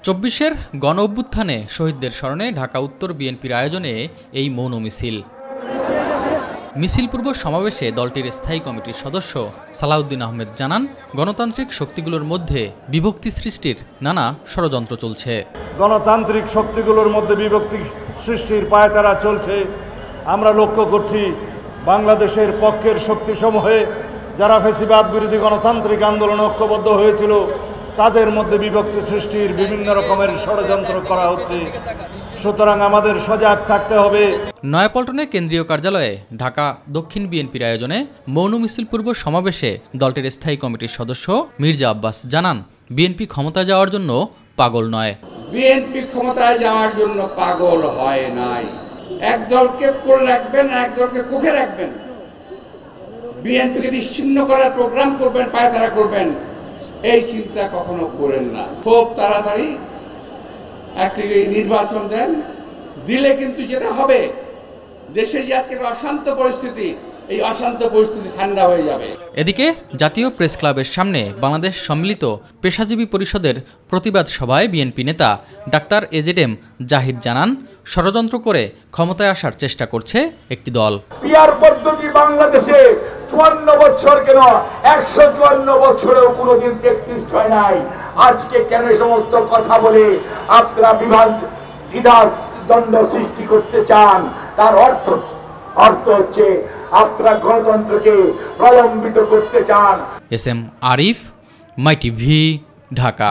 ২৪-এর গণ অভ্যুত্থানে শহীদদের স্মরণে ঢাকা উত্তর বিএনপির আয়োজনে এই মৌন মিছিল। মিছিলপূর্ব সমাবেশে দলটির স্থায়ী কমিটির সদস্য সালাউদ্দিন আহমেদ জানান, গণতান্ত্রিক শক্তিগুলোর মধ্যে বিভক্তি সৃষ্টির নানা ষড়যন্ত্র চলছে। গণতান্ত্রিক শক্তিগুলোর মধ্যে বিভক্তি সৃষ্টির পায়তারা চলছে। আমরা লক্ষ্য করছি বাংলাদেশের পক্ষের শক্তিসমূহে যারা ফ্যাসিবাদ বিরোধী গণতান্ত্রিক আন্দোলন ঐক্যবদ্ধ হয়েছিল তাদের মধ্যে বিভক্তি সৃষ্টির বিভিন্ন রকমের ষড়যন্ত্র করা হচ্ছে। সুতরাং আমাদের সজাগ থাকতে হবে। নয়াপল্টনে কেন্দ্রীয় কার্যালয়ে ঢাকা দক্ষিণ বিএনপির আয়োজনে মৌন মিছিল পূর্ব সমাবেশে দলটির স্থায়ী কমিটির সদস্য মির্জা আব্বাস জানান, বিএনপি ক্ষমতায় যাওয়ার জন্য পাগল নয়। বিএনপি ক্ষমতায় যাওয়ার জন্য পাগল হয় নাই। এক দলকে করে রাখবেন, এক দলকে কুখে রাখবেন, বিএনপিকে নিশ্চিহ্ন করার প্রোগ্রাম করবেন, পায়তারা করবেন, এই চিন্তা কখনো করেন না। খুব তাড়াতাড়ি একটি নির্বাচন দেন, দিলে কিন্তু যেটা হবে, দেশে যে আজকে অশান্ত পরিস্থিতি, এই অশান্ত পরিস্থিতি ঠান্ডা হয়ে যাবে। এদিকে জাতীয় প্রেস ক্লাবের সামনে বাংলাদেশ সম্মিলিত পেশাজীবী পরিষদের প্রতিবাদ সভায় বিএনপি নেতা ডাক্তার এজেডএম জাহিদ জানান, ষড়যন্ত্র করে ক্ষমতায় আসার চেষ্টা করছে একটি দল। পিআর পদ্ধতি বাংলাদেশে 54 বছর কেন 154 বছরেও কোনোদিন প্র্যাকটিস হয় নাই। আজকে কেন সমস্ত কথা বলে আপনারা দ্বিধা দ্বন্দ্ব সৃষ্টি করতে চান? তার অর্থ হচ্ছে আপনারা গণতন্ত্রকে প্রলম্বিত করতে চান। এস এম আরিফ, মাই টিভি, ঢাকা।